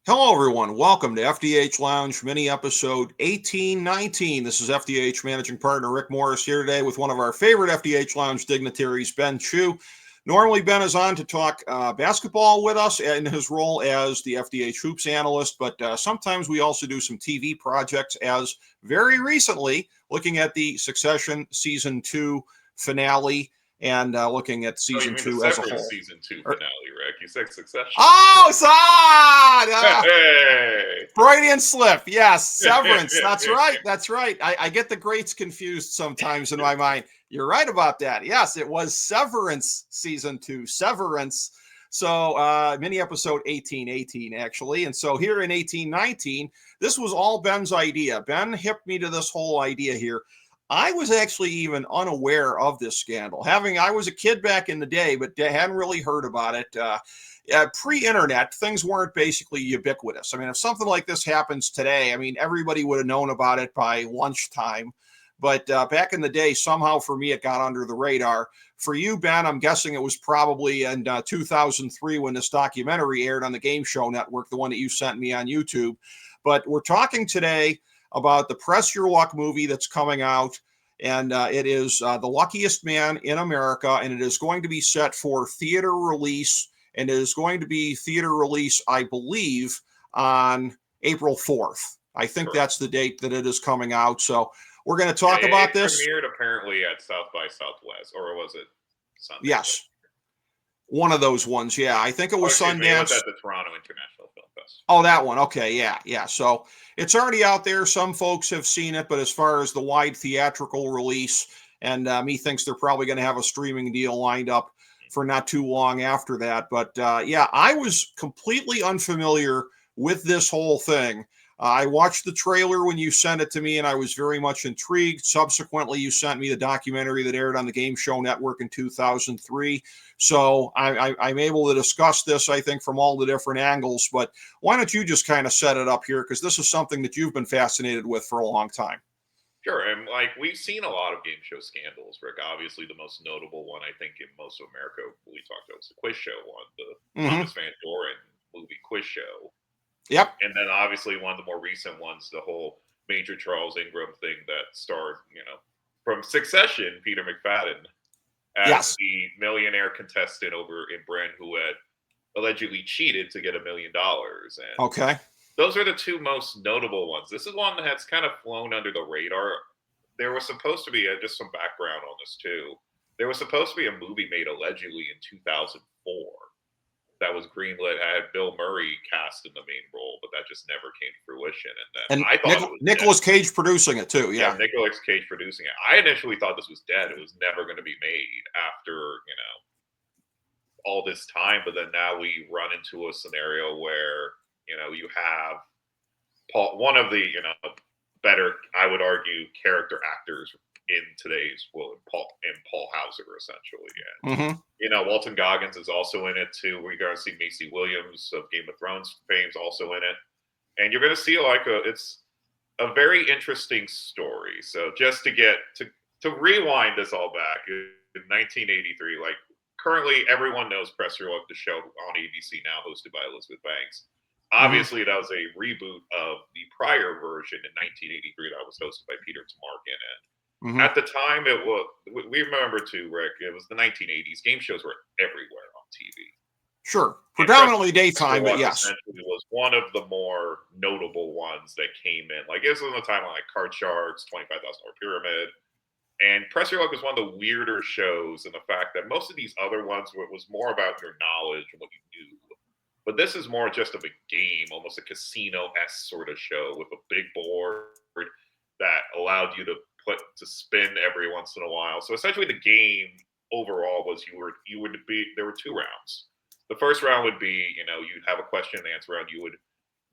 Hello, everyone. Welcome to FDH Lounge, mini episode 1819. This is FDH managing partner Rick Morris here today with one of our favorite FDH Lounge dignitaries, Ben Chu. Normally, Ben is on to talk basketball with us in his role as the FDH Hoops analyst, but sometimes we also do some TV projects, as very recently looking at the Succession Season 2 finale and looking at Season 2 as a whole. Season 2 finale, Rick. You said Succession. Oh, hey! Freudian slip. Yes, Severance. That's right. That's right. I get the greats confused sometimes in my mind. You're right about that. Yes, it was Severance Season 2. Severance. So mini episode 1818, actually. And so here in 1819, this was all Ben's idea. Ben hipped me to this whole idea here. I was actually even unaware of this scandal. I was a kid back in the day, but hadn't really heard about it. Pre-internet, things weren't basically ubiquitous. I mean, if something like this happens today, I mean, everybody would have known about it by lunchtime. But back in the day, somehow for me, it got under the radar. For you, Ben, I'm guessing it was probably in 2003 when this documentary aired on the Game Show Network, the one that you sent me on YouTube. But we're talking today about the Press Your Luck movie that's coming out, and it is The Luckiest Man in America, and it is going to be set for theater release, and it is going to be theater release, I believe, on April 4th. I think that's the date that it is coming out, so we're going to talk about this. It premiered apparently at South by Southwest, or was it Sundance? Yes. One of those ones, yeah. I think it was Sundance. It was at the Toronto International Film Festival. Oh, that one. Okay, yeah. So it's already out there. Some folks have seen it, but as far as the wide theatrical release, and methinks they're probably going to have a streaming deal lined up for not too long after that. But yeah, I was completely unfamiliar with this whole thing. I watched the trailer when you sent it to me, and I was very much intrigued. Subsequently, you sent me the documentary that aired on the Game Show Network in 2003. So I'm able to discuss this, I think, from all the different angles. But why don't you just kind of set it up here? Because this is something that you've been fascinated with for a long time. Sure. And we've seen a lot of game show scandals, Rick. Obviously, the most notable one, I think, in most of America, we talked about was the quiz show one, the Thomas Van Doren movie quiz show. Yep. And then obviously one of the more recent ones, the whole Major Charles Ingram thing that starred, from Succession, Peter McFadden as the millionaire contestant over in Brent who had allegedly cheated to get $1 million. And okay. Those are the two most notable ones. This is one that's kind of flown under the radar. There was supposed to be, just some background on this too, there was supposed to be a movie made allegedly in 2004. That was greenlit. I had Bill Murray cast in the main role, but that just never came to fruition. And then I thought Nicolas Cage producing it too. Yeah, Nicolas Cage producing it. I initially thought this was dead. It was never going to be made after all this time. But then now we run into a scenario where you have Paul, one of the better, I would argue, character actors in today's world, Paul Hauser, essentially. And Walton Goggins is also in it too. We're going to see Macy Williams of Game of Thrones fame's also in it, and you're going to see it's a very interesting story. So just to rewind this all back in 1983, currently everyone knows Press Your Luck, the show on ABC now, hosted by Elizabeth Banks. Obviously, that was a reboot of the prior version in 1983 that was hosted by Peter Tamarkin. And at the time, we remember too, Rick, it was the 1980s. Game shows were everywhere on TV. Sure. Predominantly daytime, but yes. It was one of the more notable ones that came in. It was in the time like Card Sharks, $25,000 Pyramid. And Press Your Luck was one of the weirder shows in the fact that most of these other ones was more about your knowledge and what you knew. But this is more just of a game, almost a casino-esque sort of show with a big board that allowed you to spin every once in a while. So essentially the game overall was there were two rounds. The first round would be, you'd have a question and answer round.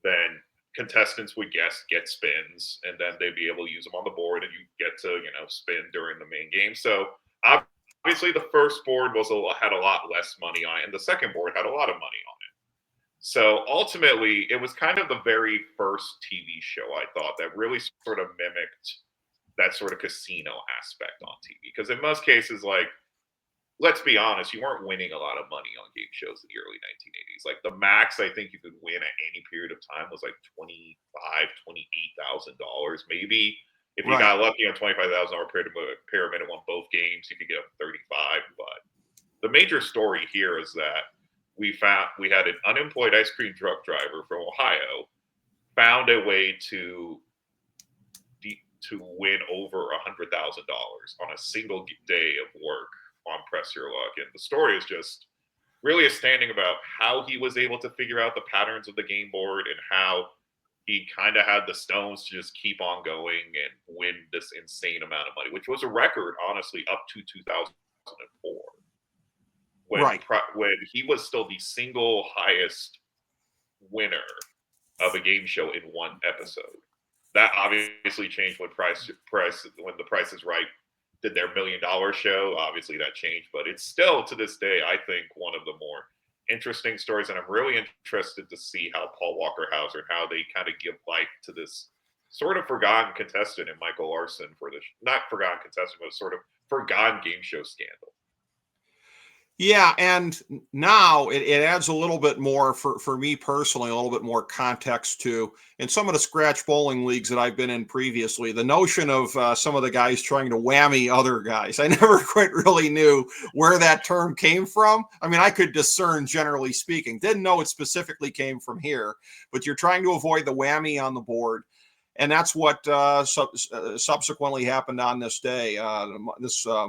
Then contestants would get spins, and then they'd be able to use them on the board, and you get to, spin during the main game. So obviously the first board had a lot less money on it, and the second board had a lot of money on it. So ultimately, it was kind of the very first TV show, I thought, that really sort of mimicked that sort of casino aspect on TV. Because in most cases, let's be honest, you weren't winning a lot of money on game shows in the early 1980s. Like the max I think you could win at any period of time was like $28,000 maybe. If you Right. got lucky on $25,000 pyramid and won both games, you could get up to 35. But the major story here is that we had an unemployed ice cream truck driver from Ohio found a way to win over $100,000 on a single day of work on Press Your Luck. And the story is just really astounding about how he was able to figure out the patterns of the game board and how he kind of had the stones to just keep on going and win this insane amount of money, which was a record, honestly, up to 2004 Right. when he was still the single highest winner of a game show in one episode. That obviously changed when when The Price is Right did their $1 million show. Obviously that changed, but it's still to this day, I think, one of the more interesting stories. And I'm really interested to see how Paul Walker Hauser and how they kind of give life to this sort of forgotten contestant in Michael Larson for this, not forgotten contestant, but sort of forgotten game show scandal. Yeah, and now it adds a little bit more for me personally, a little bit more context to in some of the scratch bowling leagues that I've been in previously. The notion of some of the guys trying to whammy other guys, I never quite really knew where that term came from. I mean, I could discern generally speaking, didn't know it specifically came from here, but you're trying to avoid the whammy on the board. And that's what subsequently happened on this day.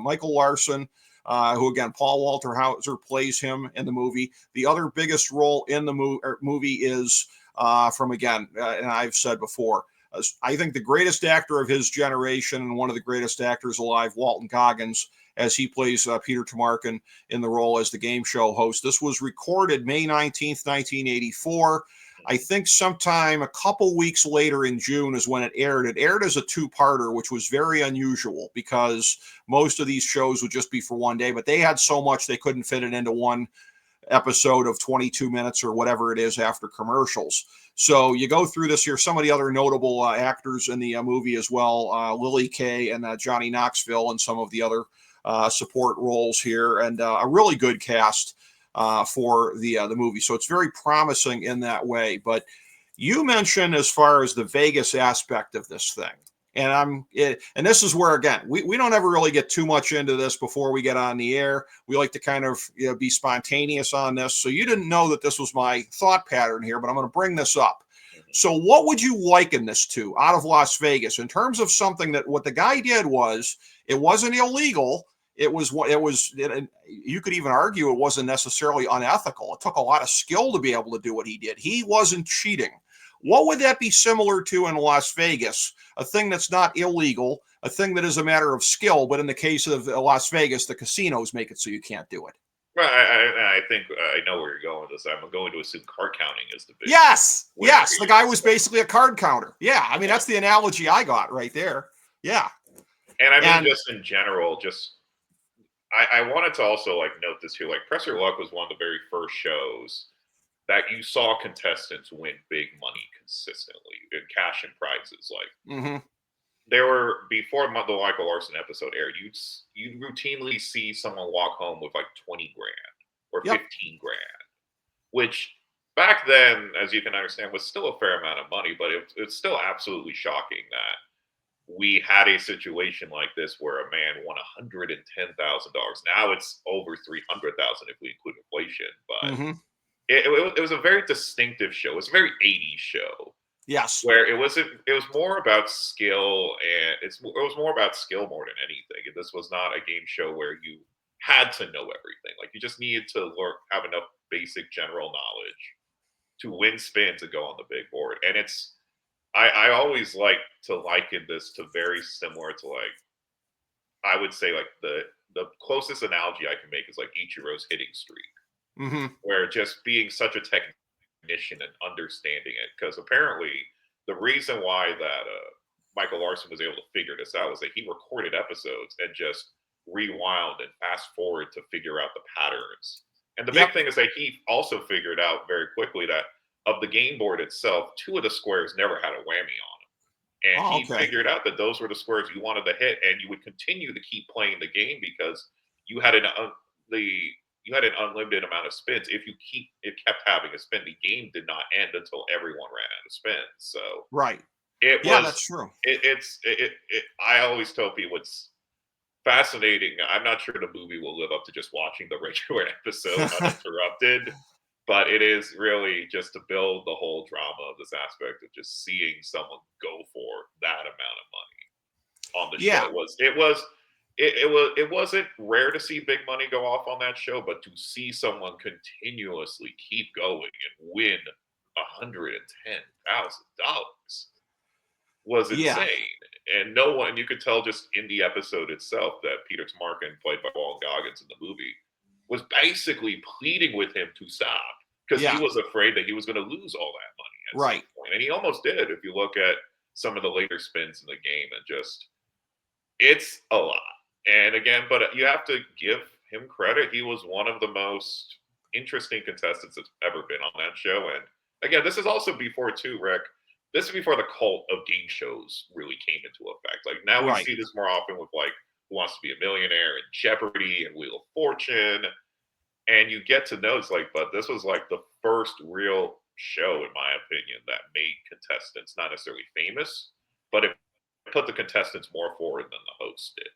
Michael Larson, who again, Paul Walter Hauser plays him in the movie. The other biggest role in the movie is from, again, and I've said before, I think the greatest actor of his generation and one of the greatest actors alive, Walton Goggins, as he plays Peter Tamarkin in the role as the game show host. This was recorded May 19th, 1984. I think sometime a couple weeks later in June is when it aired. It aired as a two-parter, which was very unusual because most of these shows would just be for one day, but they had so much they couldn't fit it into one episode of 22 minutes or whatever it is after commercials. So you go through this here. Some of the other notable actors in the movie as well, Lily Kay and Johnny Knoxville and some of the other support roles here, and a really good cast for the movie. So it's very promising in that way. But you mentioned as far as the Vegas aspect of this thing, and and this is where, again, we don't ever really get too much into this before we get on the air. We like to kind of be spontaneous on this. So you didn't know that this was my thought pattern here, but I'm going to bring this up. So what would you liken this to out of Las Vegas in terms of something that what the guy did was, it wasn't illegal. You could even argue it wasn't necessarily unethical. It took a lot of skill to be able to do what he did. He wasn't cheating. What would that be similar to in Las Vegas? A thing that's not illegal, a thing that is a matter of skill, but in the case of Las Vegas, the casinos make it so you can't do it. Well, I think I know where you're going with this. I'm going to assume card counting is the big. Yes. The guy was basically a card counter. Yeah, I mean, that's the analogy I got right there. Yeah. And I mean, just in general, I wanted to also note this here. Press Your Luck was one of the very first shows that you saw contestants win big money consistently in cash and prizes. There were, before the Michael Larson episode aired, you'd routinely see someone walk home with 20 grand or 15 grand, which back then, as you can understand, was still a fair amount of money, but it's still absolutely shocking that we had a situation like this where a man won $110,000. Now it's over $300,000 if we include inflation, but it was a very distinctive show. It was a very 80s show. Yes. Where it was more about skill, and it was more about skill more than anything. And this was not a game show where you had to know everything. You just needed to have enough basic general knowledge to win spins and go on the big board. And I always like to liken this to very similar to I would say the closest analogy I can make is Ichiro's hitting streak, where just being such a technician and understanding it, because apparently the reason why that Michael Larson was able to figure this out was that he recorded episodes and just rewound and fast forward to figure out the patterns. And the big thing is that he also figured out very quickly that of the game board itself, 2 of the squares never had a whammy on them. And he figured out that those were the squares you wanted to hit, and you would continue to keep playing the game because you had you had an unlimited amount of spins. If it kept having a spin, the game did not end until everyone ran out of spins. So Right. it Yeah, was that's true. I always tell people it's fascinating. I'm not sure the movie will live up to just watching the regular episode uninterrupted, but it is really just to build the whole drama of this aspect of just seeing someone go for that amount of money on the show. Yeah. It wasn't rare to see big money go off on that show, but to see someone continuously keep going and win $110,000 was Yeah. insane. And no one, you could tell just in the episode itself that Peter Tamarkin, played by Walton Goggins in the movie, was basically pleading with him to stop because he Yeah. was afraid that he was going to lose all that money at Right. some point. And he almost did. If you look at some of the later spins in the game, and just, it's a lot. And again, but you have to give him credit. He was one of the most interesting contestants that's ever been on that show. And again, this is also before, too, Rick, this is before the cult of game shows really came into effect. Like, now we Right. see this more often with, like, Who Wants to Be a Millionaire and Jeopardy and Wheel of Fortune. And you get to know, it's like, but this was like the first real show, in my opinion, that made contestants not necessarily famous, but it put the contestants more forward than the host did.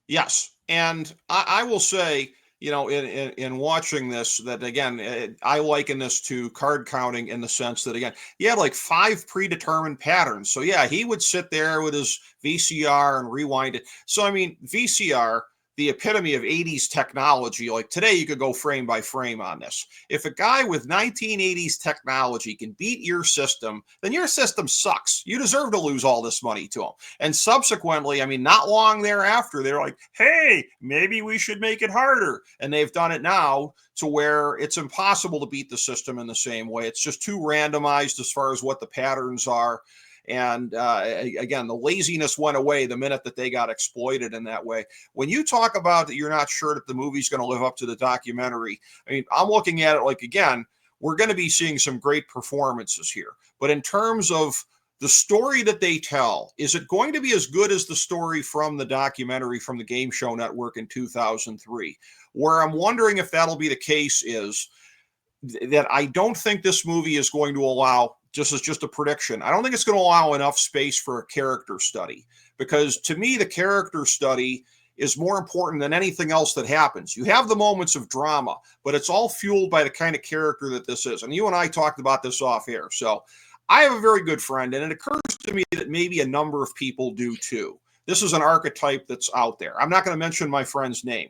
Yes, and I will say, in watching this, that again, I liken this to card counting in the sense that, again, he had like 5 predetermined patterns. So yeah, he would sit there with his VCR and rewind it. So I mean, VCR, the epitome of 80s technology. Like today, you could go frame by frame on this. If a guy with 1980s technology can beat your system, then your system sucks. You deserve to lose all this money to him. And subsequently, I mean, not long thereafter, they're like, hey, maybe we should make it harder. And they've done it now to where it's impossible to beat the system in the same way. It's just too randomized as far as what the patterns are. And again, the laziness went away the minute that they got exploited in that way. When you talk about that you're not sure that the movie's going to live up to the documentary, I mean, I'm looking at it like, again, we're going to be seeing some great performances here. But in terms of the story that they tell, is it going to be as good as the story from the documentary from the Game Show Network in 2003? Where I'm wondering if that'll be the case is that I don't think this movie is going to allow, just as just a prediction, I don't think it's going to allow enough space for a character study, because to me, the character study is more important than anything else that happens. You have the moments of drama, but it's all fueled by the kind of character that this is. And you and I talked about this off air. So I have a very good friend, and it occurs to me that maybe a number of people do too. This is an archetype that's out there. I'm not going to mention my friend's name,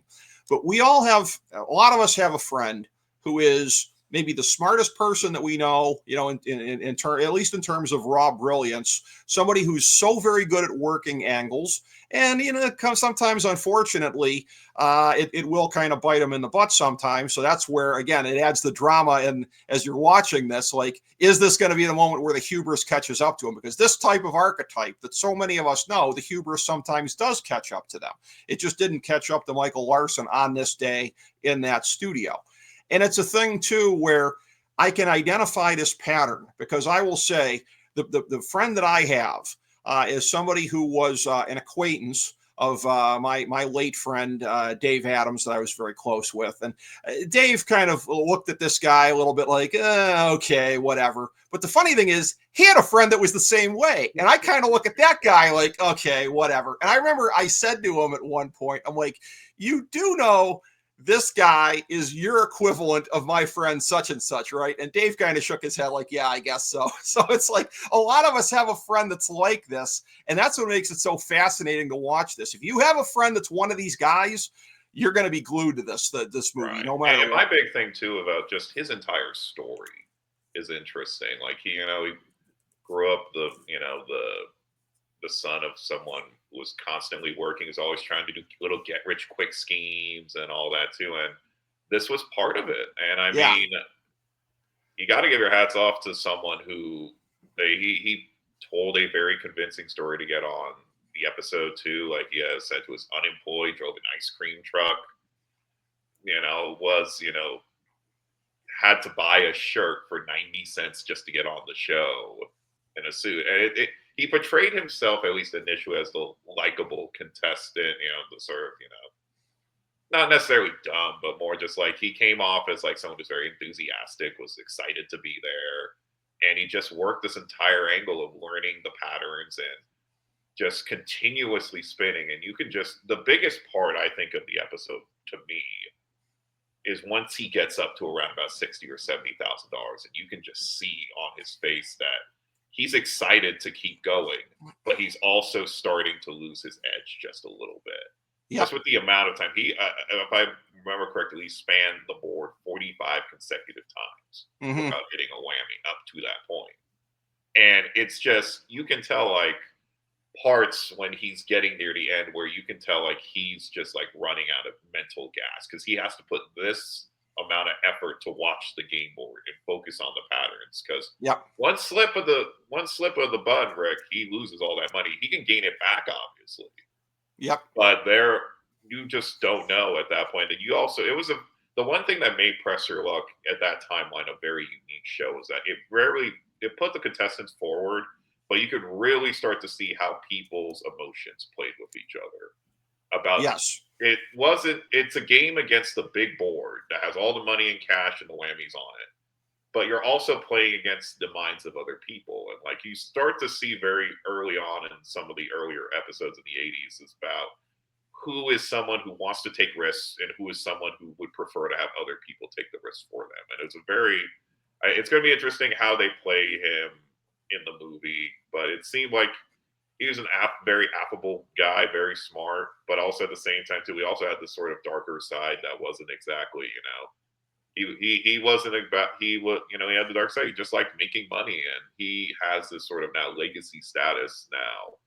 but we all have, a lot of us have a friend who is maybe the smartest person that we know, at least in terms of raw brilliance, somebody who's so very good at working angles. And, sometimes, unfortunately, it will kind of bite them in the butt sometimes. So that's where, again, it adds the drama. And as you're watching this, like, is this going to be the moment where the hubris catches up to them? Because this type of archetype that so many of us know, the hubris sometimes does catch up to them. It just didn't catch up to Michael Larson on this day in that studio. And it's a thing, too, where I can identify this pattern, because I will say the friend that I have is somebody who was an acquaintance of my late friend, Dave Adams, that I was very close with. And Dave kind of looked at this guy a little bit like, okay, whatever. But the funny thing is, he had a friend that was the same way. And I kind of look at that guy like, okay, whatever. And I remember I said to him at one point, I'm like, you do know this guy is your equivalent of my friend such and such, right? And Dave kind of shook his head like, yeah, I guess so. So it's like a lot of us have a friend that's like this, and that's what makes it so fascinating to watch this. If you have a friend that's one of these guys, you're going to be glued to this movie, right, no matter and what. My big thing too about just his entire story is interesting. Like he grew up the son of someone who was constantly working, is always trying to do little get rich quick schemes and all that too. And this was part of it. And I mean, you got to give your hats off to someone who he told a very convincing story to get on the episode too. Like he said he was unemployed, drove an ice cream truck, had to buy a shirt for 90 cents just to get on the show in a suit. And he portrayed himself, at least initially, as the likable contestant, the sort of, not necessarily dumb, but more just like he came off as like someone who's very enthusiastic, was excited to be there, and he just worked this entire angle of learning the patterns and just continuously spinning. And you can just, the biggest part I think of the episode to me is once he gets up to around about $60,000 or $70,000, and you can just see on his face that he's excited to keep going, but he's also starting to lose his edge just a little bit. Yep. Just with the amount of time if I remember correctly, he spanned the board 45 consecutive times without hitting a whammy up to that point. And it's just, you can tell like parts when he's getting near the end where you can tell like he's just like running out of mental gas because he has to put this amount of effort to watch the game board and focus on the patterns. Because one slip of the bun, Rick, he loses all that money. He can gain it back, obviously. Yep. But you just don't know at that point. And you also, the one thing that made Press Your Luck at that timeline a very unique show is that it put the contestants forward, but you could really start to see how people's emotions played with each other. It's a game against the big board that has all the money and cash and the whammies on it. But you're also playing against the minds of other people. And like you start to see very early on in some of the earlier episodes in the 80s is about who is someone who wants to take risks and who is someone who would prefer to have other people take the risks for them. And it's going to be interesting how they play him in the movie, but it seemed like he was very affable guy, very smart, but also at the same time too, he also had this sort of darker side that wasn't exactly, he wasn't about, he had the dark side. He just liked making money, and he has this sort of now legacy status now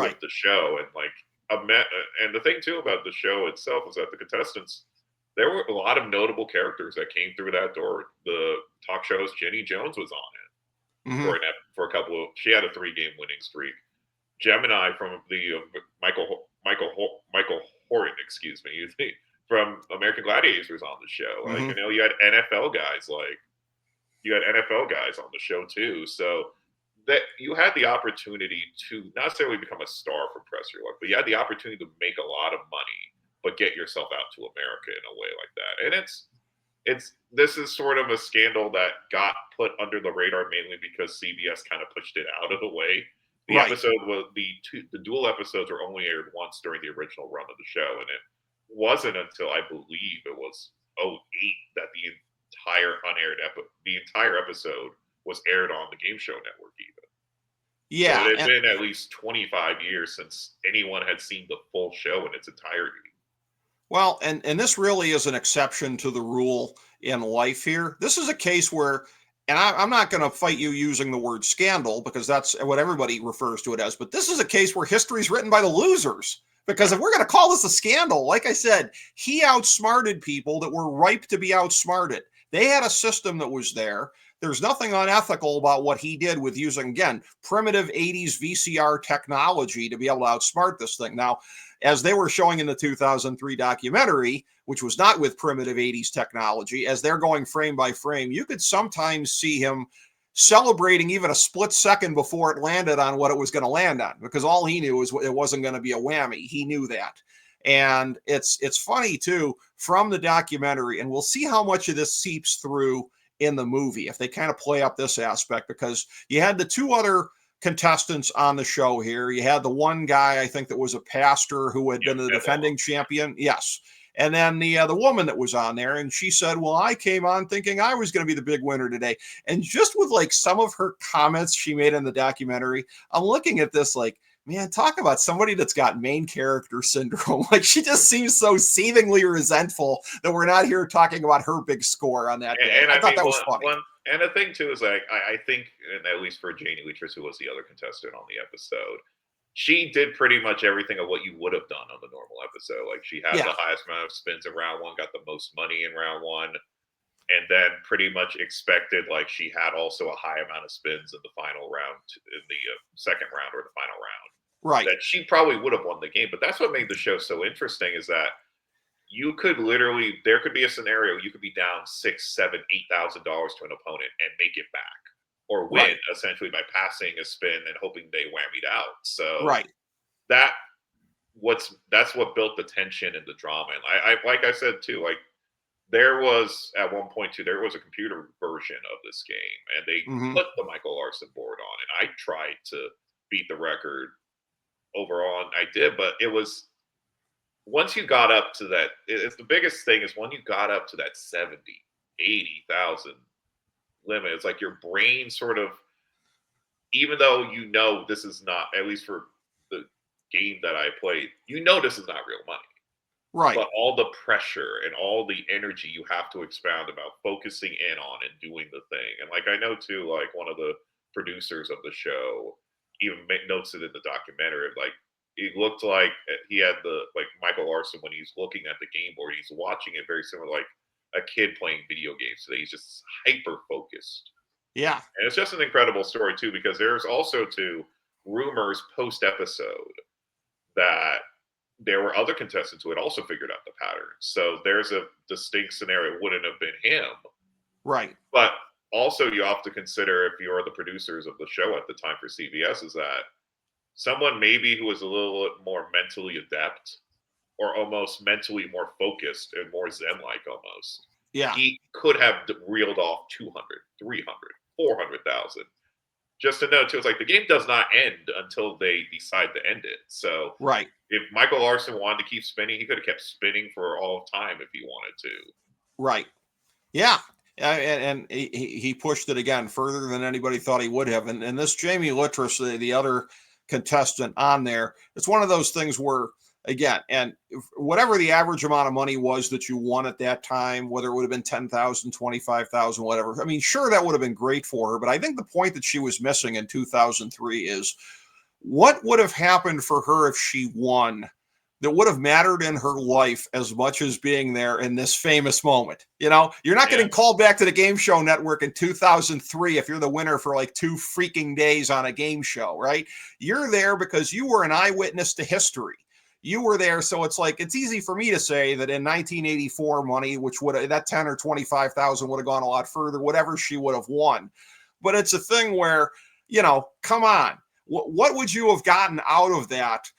with the show. And like, and the thing too about the show itself is that the contestants, there were a lot of notable characters that came through that door. The talk show's Jenny Jones was on it for a couple of, she had a 3-game winning streak. Gemini from the Michael Horton, excuse me, from American Gladiators was on the show. Like, you had NFL guys on the show too. So that you had the opportunity to not necessarily become a star for Press Your Luck, but you had the opportunity to make a lot of money, but get yourself out to America in a way like that. And this is sort of a scandal that got put under the radar mainly because CBS kind of pushed it out of the way. The episode was the dual episodes were only aired once during the original run of the show, and it wasn't until I believe it was 2008 that the entire episode was aired on the Game Show Network even. Yeah. So it had been at least 25 years since anyone had seen the full show in its entirety. Well, and this really is an exception to the rule in life here. This is a case where, and I'm not going to fight you using the word scandal because that's what everybody refers to it as, but this is a case where history is written by the losers. Because if we're going to call this a scandal, like I said, he outsmarted people that were ripe to be outsmarted. They had a system that was there. There's nothing unethical about what he did with using, again, primitive 80s VCR technology to be able to outsmart this thing. Now, as they were showing in the 2003 documentary, which was not with primitive 80s technology, as they're going frame by frame, you could sometimes see him celebrating even a split second before it landed on what it was going to land on, because all he knew was it wasn't going to be a whammy. He knew that. And it's funny too from the documentary, and we'll see how much of this seeps through in the movie if they kind of play up this aspect, because you had the two other contestants on the show here. You had the one guy, I think, that was a pastor who had been the defending champion. Yes. And then the woman that was on there, and she said, well, I came on thinking I was going to be the big winner today. And just with like some of her comments she made in the documentary, I'm looking at this like, man, talk about somebody that's got main character syndrome. Like, she just seems so seethingly resentful that we're not here talking about her big score on that day. And I thought that was funny. And the thing too is like, I think, and at least for Janie Leitris, who was the other contestant on the episode, she did pretty much everything of what you would have done on the normal episode. Like, she had the highest amount of spins in round one, got the most money in round one, and then pretty much expected, like, she had also a high amount of spins in the final round, in the second round or the final round. Right. That she probably would have won the game. But that's what made the show so interesting, is that you could literally, there could be a scenario you could be down $6,000, $7,000, $8,000 to an opponent and make it back, or win essentially by passing a spin and hoping they whammied out. So that's what built the tension and the drama. And I like I said too, like there was at one point too, there was a computer version of this game, and they Hmm. put the Michael Larson board on, and I tried to beat the record overall, and I did, but it was once you got up to that, it's the biggest thing is when you got up to that 70, 80,000 limit, it's like your brain sort of, even though you know this is not, at least for the game that I played, you know this is not real money. Right. But all the pressure and all the energy you have to expound about focusing in on and doing the thing. And like I know too, like one of the producers of the show even notes it in the documentary. Like it looked like he had the like Michael Larson when he's looking at the game board, he's watching it very similar like a kid playing video games today. He's just hyper focused. Yeah. And it's just an incredible story too, because there's also too rumors post episode that there were other contestants who had also figured out the pattern. So there's a distinct scenario. It wouldn't have been him. Right. But also you have to consider, if you're the producers of the show at the time for CBS, is that someone maybe who was a little more mentally adept or almost mentally more focused and more zen-like almost, Yeah. he could have reeled off 200, 300, 400,000. Just to know too, it's like the game does not end until they decide to end it. So Right. if Michael Larson wanted to keep spinning, he could have kept spinning for all of time if he wanted to. Right. Yeah. And he pushed it again further than anybody thought he would have. And this Jamie Littris, the other contestant on there, it's one of those things where, again, and whatever the average amount of money was that you won at that time, whether it would have been 10,000, 25,000, whatever. I mean, sure, that would have been great for her. But I think the point that she was missing in 2003 is what would have happened for her if she won that would have mattered in her life as much as being there in this famous moment. You know, you're not getting called back to the game show network in 2003 if you're the winner for like 2 freaking days on a game show, right? You're there because you were an eyewitness to history. You were there, so it's like it's easy for me to say that in 1984 money, which would have that 10 or 25,000 would have gone a lot further, whatever she would have won. But it's a thing where, you know, come on, what would you have gotten out of that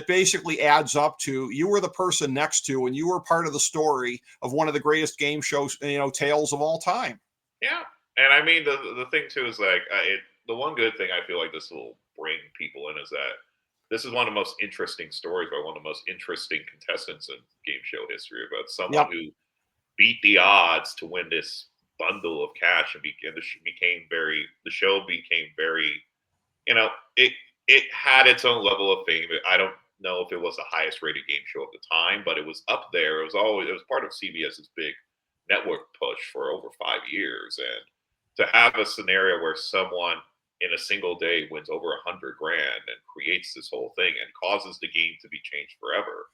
basically adds up to you were the person next to and you were part of the story of one of the greatest game shows, you know, tales of all time. Yeah. And I mean, the thing too is like, the one good thing I feel like this will bring people in is that this is one of the most interesting stories by one of the most interesting contestants in game show history about someone Yep. who beat the odds to win this bundle of cash and the show became very, you know, it had its own level of fame. I don't know if it was the highest rated game show at the time, but it was up there. It was part of CBS's big network push for over 5 years. And to have a scenario where someone in a single day wins over 100 grand and creates this whole thing and causes the game to be changed forever.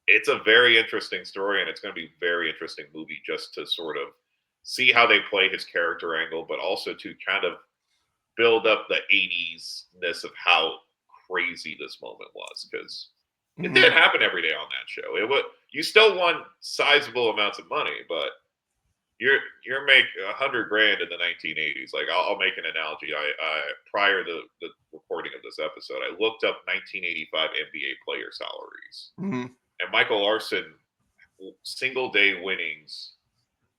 It's a very interesting story, and it's going to be a very interesting movie just to sort of see how they play his character angle, but also to kind of build up the 80s-ness of how crazy this moment was, because it didn't happen every day on that show. You still won sizable amounts of money, but you're making 100 grand in the 1980s. Like I'll make an analogy. I prior to the recording of this episode, I looked up 1985 NBA player salaries, and Michael Larson single day winnings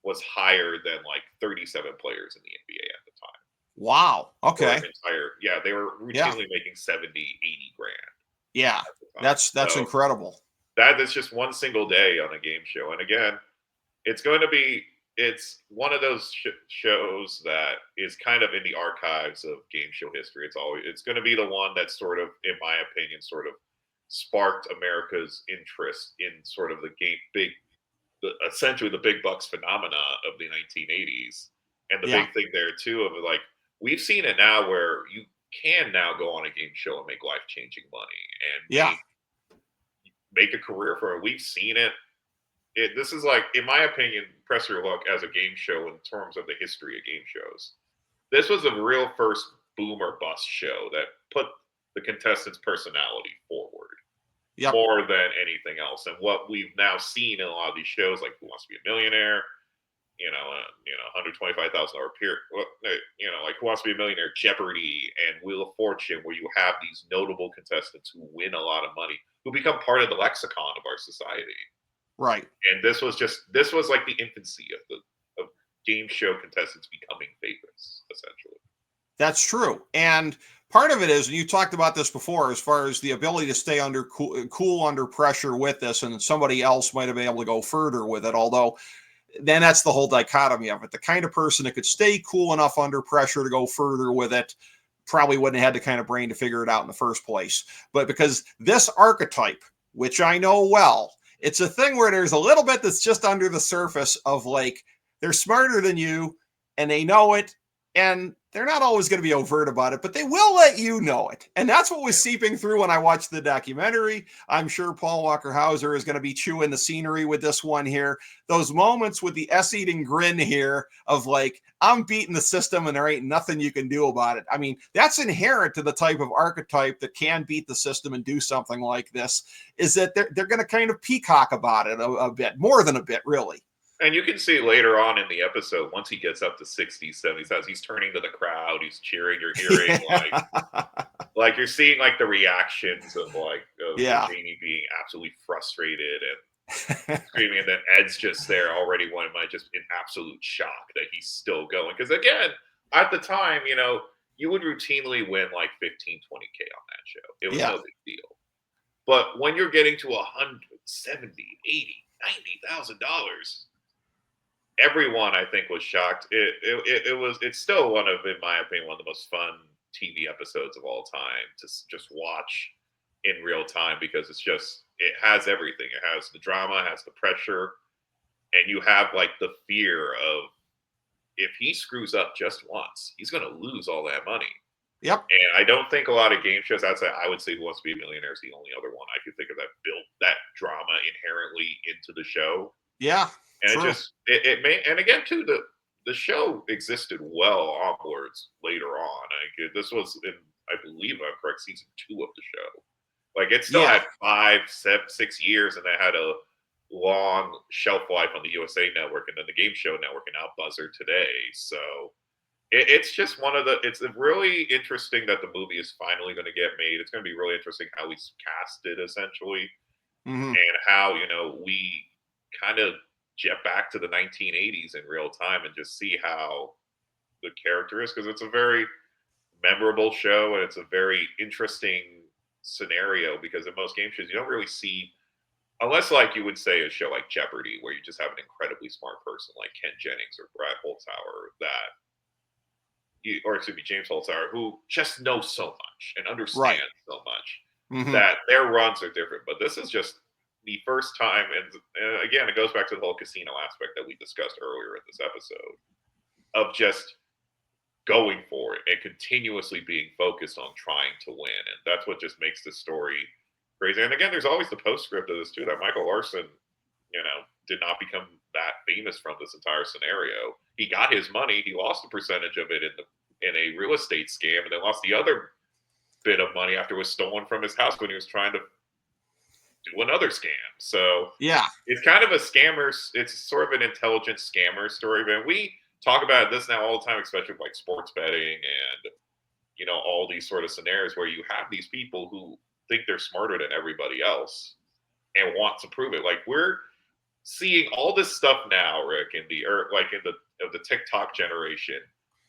was higher than like 37 players in the NBA at the time. Wow. Okay. They were routinely making 70, 80 grand. Yeah. That's incredible. That is just one single day on a game show. And again, it's one of those shows that is kind of in the archives of game show history. It's going to be the one that sort of, in my opinion, sort of sparked America's interest in sort of essentially the big bucks phenomena of the 1980s. And the big thing there too of like, we've seen it now where you can now go on a game show and make life-changing money and make a career for it. We've seen it. This is like, in my opinion, Press Your Luck as a game show in terms of the history of game shows. This was a real first boom or bust show that put the contestant's personality forward more than anything else. And what we've now seen in a lot of these shows, like Who Wants to Be a Millionaire, $125,000 peer, like Who Wants to Be a Millionaire, Jeopardy, and Wheel of Fortune, where you have these notable contestants who win a lot of money who become part of the lexicon of our society. Right. And this was like the infancy of game show contestants becoming famous, essentially. That's true. And part of it is, and you talked about this before, as far as the ability to stay under cool under pressure with this, and somebody else might have been able to go further with it. Although then that's the whole dichotomy of it. The kind of person that could stay cool enough under pressure to go further with it probably wouldn't have had the kind of brain to figure it out in the first place. But because this archetype, which I know well, it's a thing where there's a little bit that's just under the surface of like, they're smarter than you and they know it, and they're not always going to be overt about it, but they will let you know it. And that's what was seeping through when I watched the documentary. I'm sure Paul Walker Hauser is going to be chewing the scenery with this one here. Those moments with the S-eating grin here of like, I'm beating the system and there ain't nothing you can do about it. I mean, that's inherent to the type of archetype that can beat the system and do something like this, is that they're going to kind of peacock about it a bit, more than a bit, really. And you can see later on in the episode, once he gets up to 60s, 70s, he's turning to the crowd, he's cheering, you're hearing like you're seeing like the reactions of Jamie being absolutely frustrated and screaming, and then Ed's just there already just in absolute shock that he's still going. Because again, at the time, you would routinely win like 15, 20K on that show. It was no big deal. But when you're getting to $170, $80, $90,000, everyone, I think, was shocked. It's still one of, in my opinion, one of the most fun TV episodes of all time to just watch in real time, because it has everything. It has the drama, it has the pressure, and you have like the fear of, if he screws up just once, he's going to lose all that money. Yep. And I don't think a lot of game shows outside, I would say Who Wants to Be a Millionaire is the only other one I could think of that built that drama inherently into the show. Yeah. And true. it may, and again too, the show existed well onwards later on. This was in, I believe I'm correct, season 2 of the show. Like it still had 5, 7, 6 years, and they had a long shelf life on the USA Network and then the Game Show Network, and now Buzzer today. So it's just it's really interesting that the movie is finally going to get made. It's going to be really interesting how we cast it, essentially, and how, we kind of jet back to the 1980s in real time and just see how the character is, because it's a very memorable show and it's a very interesting scenario, because in most game shows you don't really see, unless like you would say a show like Jeopardy, where you just have an incredibly smart person like Ken Jennings or Brad Holzhauer James Holzhauer, who just knows so much and understands so much that their runs are different. But this is just the first time, and again, it goes back to the whole casino aspect that we discussed earlier in this episode, of just going for it and continuously being focused on trying to win. And that's what just makes this story crazy. And again, there's always the postscript of this too, that Michael Larson, did not become that famous from this entire scenario. He got his money, he lost a percentage of it in a real estate scam, and then lost the other bit of money after it was stolen from his house when he was trying to do another scam. So it's kind of a scammer. It's sort of an intelligent scammer story. But we talk about this now all the time, especially with like sports betting and all these sort of scenarios where you have these people who think they're smarter than everybody else and want to prove it. Like we're seeing all this stuff now, Rick, in the TikTok generation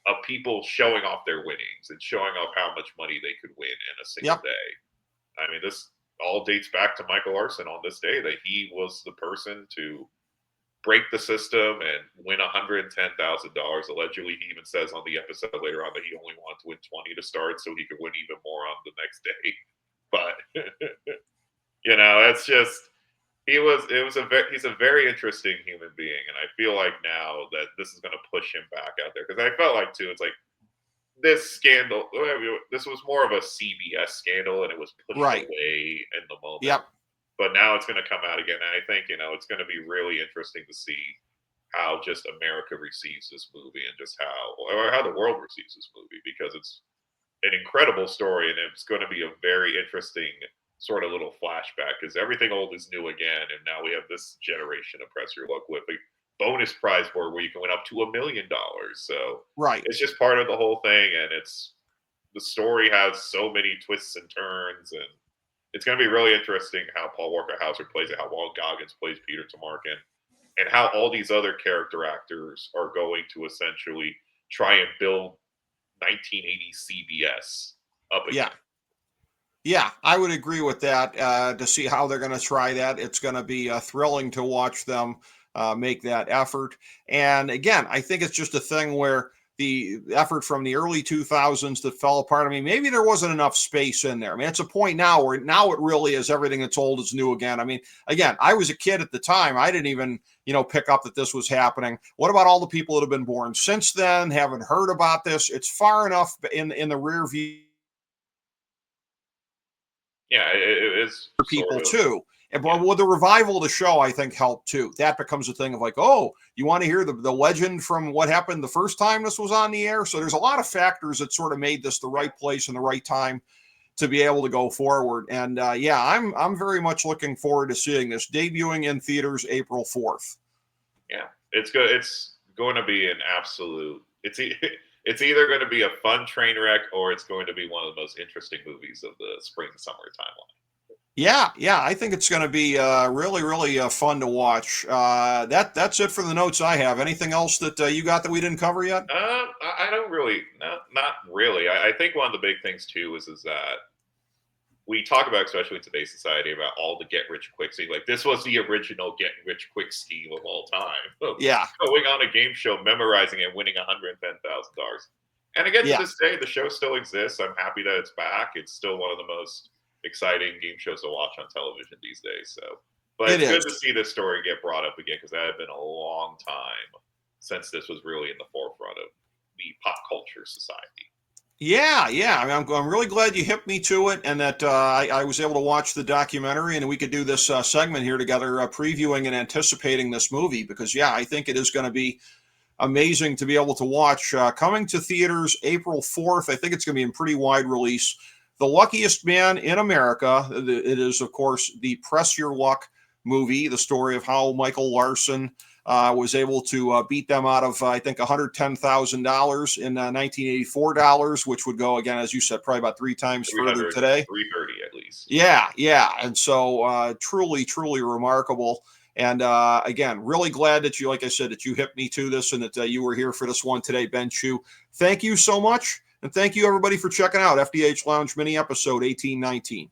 of people showing off their winnings and showing off how much money they could win in a single day. I mean, this all dates back to Michael Larson on this day, that he was the person to break the system and win $110,000. Allegedly, he even says on the episode later on that he only wanted to win 20 to start so he could win even more on the next day. But it's just he's a very interesting human being, and I feel like now that this is going to push him back out there, because I felt like too, it's like this scandal, this was more of a CBS scandal, and it was pushed away in the moment. But now it's going to come out again, and I think it's going to be really interesting to see how just America receives this movie, and just how the world receives this movie, because it's an incredible story, and it's going to be a very interesting sort of little flashback, because everything old is new again, and now we have this generation of press your luck with a bonus prize board where you can win up to $1 million. So it's just part of the whole thing, and the story has so many twists and turns, and it's going to be really interesting how Paul Walker Hauser plays it, how Walton Goggins plays Peter Tomarken, and how all these other character actors are going to essentially try and build 1980 CBS up again. Yeah, I would agree with that. To see how they're going to try that, it's going to be thrilling to watch them make that effort. And again, I think it's just a thing where the effort from the early 2000s that fell apart. I mean, maybe there wasn't enough space in there. I mean, it's a point now where now it really is everything that's old is new again. I mean, again, I was a kid at the time. I didn't even, pick up that this was happening. What about all the people that have been born since then, haven't heard about this? It's far enough in the rear view. Yeah, it is For people sort of, too. And yeah. with the revival of the show, I think helped too. That becomes a thing of like, oh, you want to hear the legend from what happened the first time this was on the air? So there's a lot of factors that sort of made this the right place and the right time to be able to go forward. And I'm very much looking forward to seeing this debuting in theaters April 4th. Yeah, it's good. It's going to be an absolute. It's either going to be a fun train wreck or it's going to be one of the most interesting movies of the spring summer timeline. Yeah, I think it's going to be really, really fun to watch. That's it for the notes I have. Anything else that you got that we didn't cover yet? I don't really, not really. I think one of the big things too is that we talk about, especially in today's society, about all the get rich quick scheme. Like this was the original get rich quick scheme of all time. Yeah, going on a game show, memorizing it, winning $110,000. And again, to this day, the show still exists. I'm happy that it's back. It's still one of the most exciting game shows to watch on television these days. So, but it's good to see this story get brought up again because that had been a long time since this was really in the forefront of the pop culture society. Yeah. I mean, I'm really glad you hipped me to it, and that I was able to watch the documentary, and we could do this segment here together, previewing and anticipating this movie. Because I think it is going to be amazing to be able to watch. Coming to theaters April 4th. I think it's going to be in pretty wide release. The Luckiest Man in America. It is, of course, the Press Your Luck movie, the story of how Michael Larson was able to beat them out of, I think, $110,000 in 1984 dollars, which would go, again, as you said, probably about 3 times further today. 330 at least. Yeah. And so truly, truly remarkable. And again, really glad that you, like I said, that you hipped me to this and that you were here for this one today, Ben Chu. Thank you so much. And thank you, everybody, for checking out FDH Lounge mini episode 1819.